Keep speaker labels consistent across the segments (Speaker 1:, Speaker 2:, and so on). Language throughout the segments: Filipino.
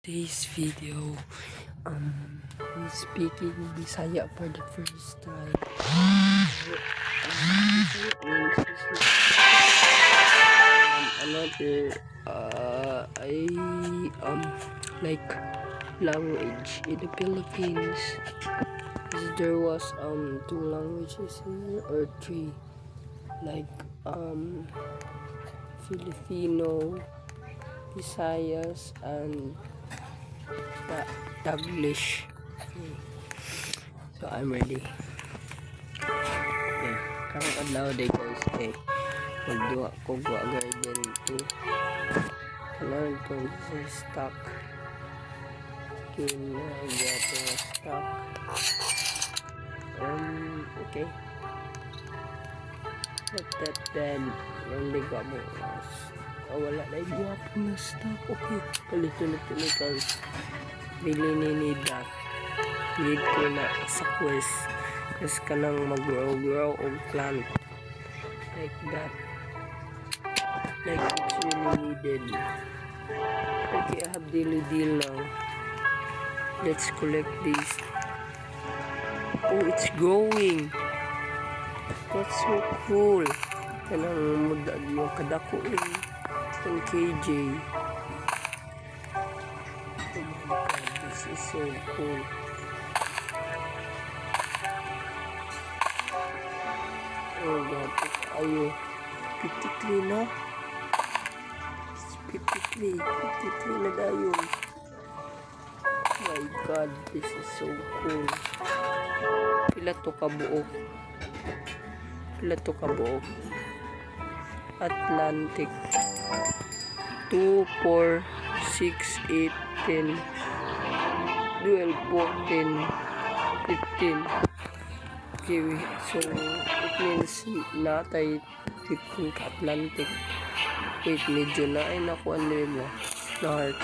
Speaker 1: today's video, I'm speaking Bisaya for the first time. Another like language in the Philippines. There was two languages here or three, like Filipino, Visayas, and Taglish. Okay. So I'm ready. Okay, karong adlaw day guys, magduwa ko gwa garden to learn to stock in gato stock. Okay, that then yung liga mo wala na gwapo na stock. Okay, palito na guys, really need that, need ko na sa quest kasi kanang mag-grow og plant like that, like it's really needed. Okay, I have daily deal now. Let's collect these. Oh, it's growing. That's so cool. Kanang mudag yung kadako yung KJ. Oh my god, this is so cool. Oh god, ayo 53 na. 53 na dayon. Oh my god, this is so cool. Pila to kabuok? Atlantic 2, 4, 6, 8, 10, 12, 14, 15. Okay, so it means natay 15 ka Atlantic. Wait, medyo na ay nakuha nila na heart.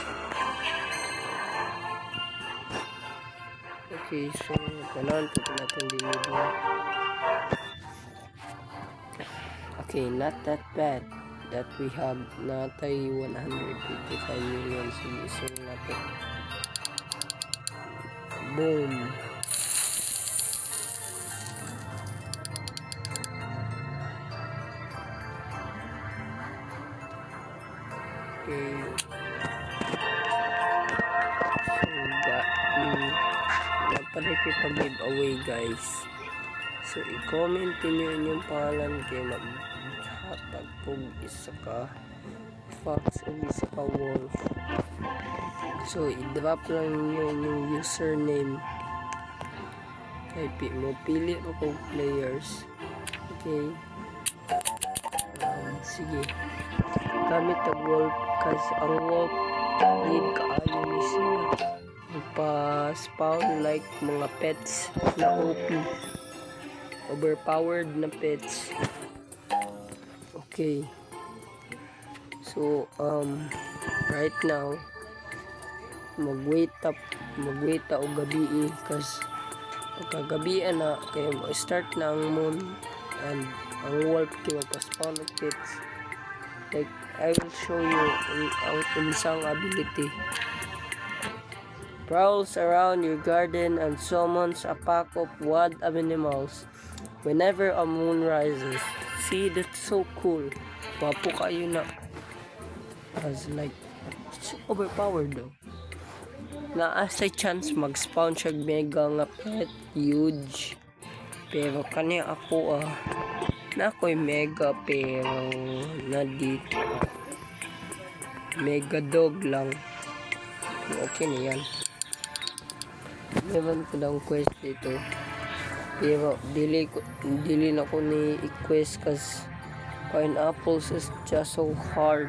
Speaker 1: Okay, so kailangan po natin dito. Okay, not that bad that we have natay 155 million. So natin. Boom. Okay. So pag-giveaway guys. So i-comment niyo yung pangalan kay maghatag po isa ka fox o isa ka wolf. So i-drop lang niyo yung username. Kay pili mo kung players. Okay. Sige. Gamit ang wolf kasi ang wolf need kaayo ni siya pa-spawn like mga pets na OP, overpowered na pets. Okay, so right now magwait o gabi kasi pagkagabi na kaya start na ang moon and ang wolf kaya pa-spawn of pets. Like I will show you ang unsang ability. Prowls around your garden and summons a pack of wild animals whenever a moon rises. See, that's so cool. Wapo kayo na. As like, it's overpowered though. Naasa chance mag-spawn siya mega nga pet. Huge. Pero kanya ako na ako'y mega pero na dito. Mega dog lang. Okay na yan. Meron ko lang quest dito. Pero dili na ko ni i-quest kasi pineapples is just so hard.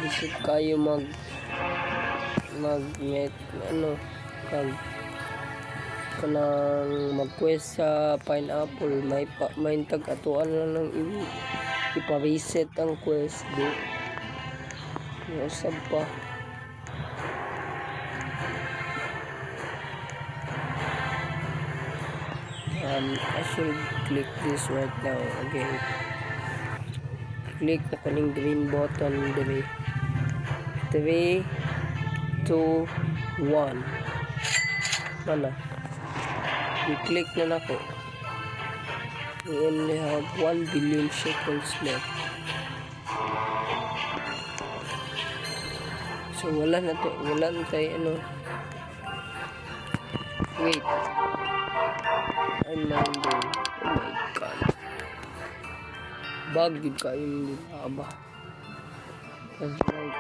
Speaker 1: Bisip kayo mag-quest sa pineapple, may tag-atuan lang ng ipa-reset ang quest do. Nasab pa. I should click this right now. Okay, click na kaning green button dere. 3, 2, 1. Mana? I-click na na ko. We only have 1 billion shekels left. So wala na tayo ano. Wait. I'm minding. Oh my god. Bug yun kayo yung ba? Cause like,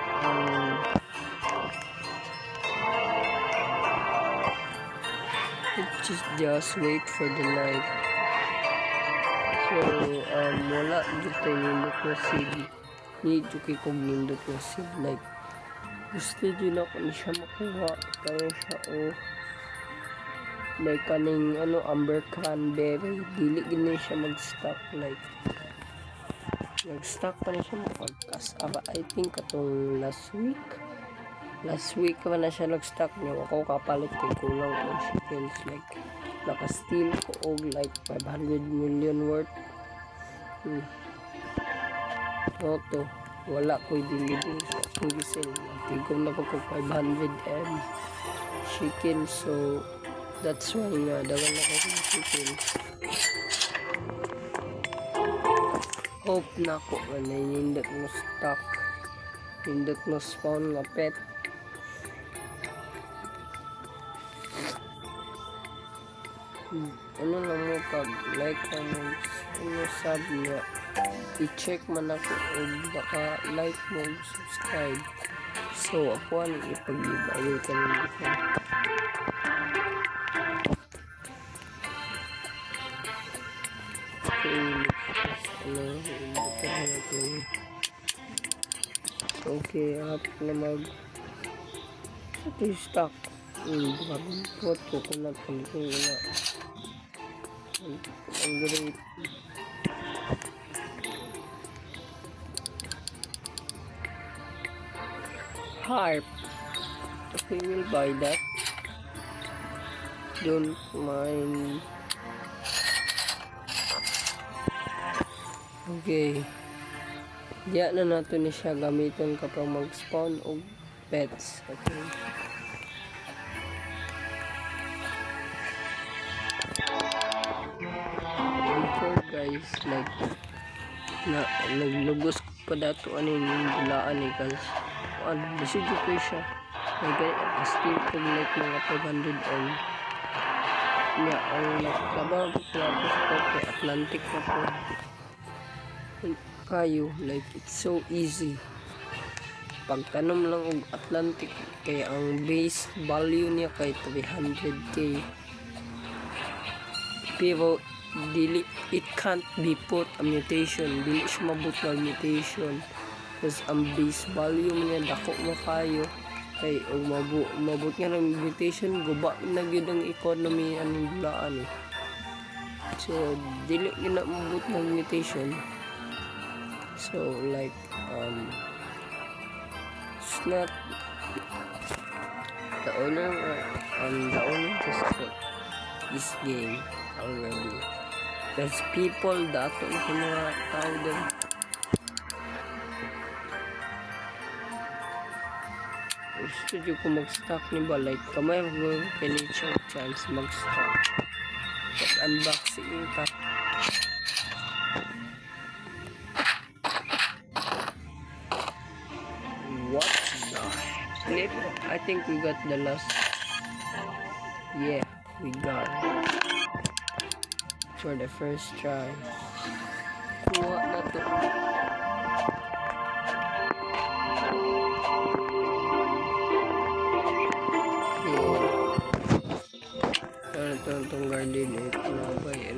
Speaker 1: just wait for the night. So, wala dito nindot na seed. Need to kick kong nindot na seed. Like, gusto dyan ako ni siya makuha. Kaya siya, like, kaning, amber cranberry. Dili gini siya mag-stock. Like, nag-stock pa na siya mapagkas. I think katong last week pa na siya nag-stock niya. Ako kapalit kay kulang ko shekels. Like, naka-steal ko og like 500 million worth. Toto, wala ko din kung gising. Tigom na ko 500 shekels. So, that's why nga, dagan na ko ng shekels. Hope na ko na nindot mo stock. Nindot mo spawn nga pet. Ano lang mo pag like mo sub niya, i-check man ako o baka like mo subscribe. So ako ang ipag-ibayo ka nila. Okay, hap na mag stock. Bagong pot ko kung nagpalitin na. Ang great. Harp. Okay, we'll buy that. Don't mind. Okay. Diyan na nato ni siya gamiton kapag mag-spawn o pets. Okay. Before guys, like naglugos pa dato ano yung bulaan eh guys. Bisig ko siya. Still ko like mga 500 on. Yeah, ang nagtrabaho ko sa Atlantic na po. Kayo, like it's so easy. Pagtanom lang og Atlantic kaya ang base value niya kay 300k. Pero it can't be put a mutation. Dili siya mabot na mutation. Because ang base value niya dako mo kayo. Kay og mabot nga ng mutation, guba na gyud ang economy aning bulaan eh. So dili gina mabot ng mutation. So like it's not the owner just got this game already. Because people dato na mga tao din. Gusto ko mag-stock ni ba like kamay mag-penetrate chance mag-stock. But unboxing ka. What the flip? I think we got the last. Yeah, we got it. For the first try. Kuha na to. Itong garden nabay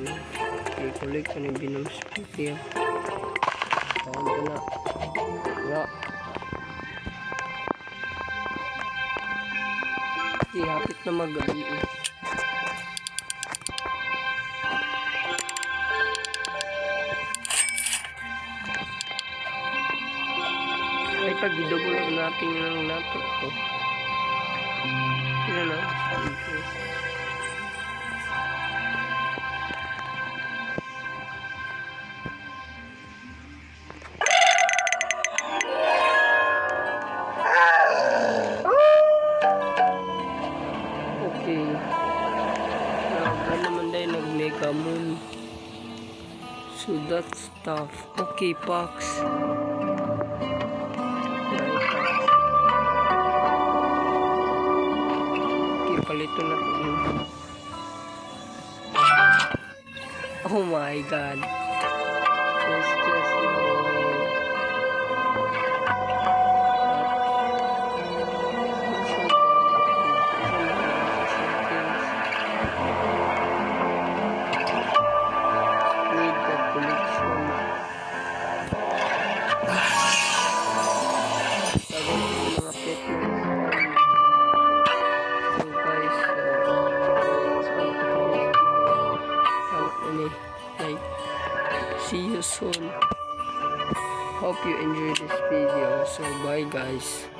Speaker 1: i-collect ko na binamspiti taon ko na hapit na magabi ay pag-idobo lang natin lang nato ito yun na So that stuff. Okay, Pax. Right, Pax. Okay, palito na po yun. Oh my god. There's just no way. Read the collection. Sabi ko yung mga pet mo. So guys, like, see you soon. Hope you enjoy this video. So bye guys.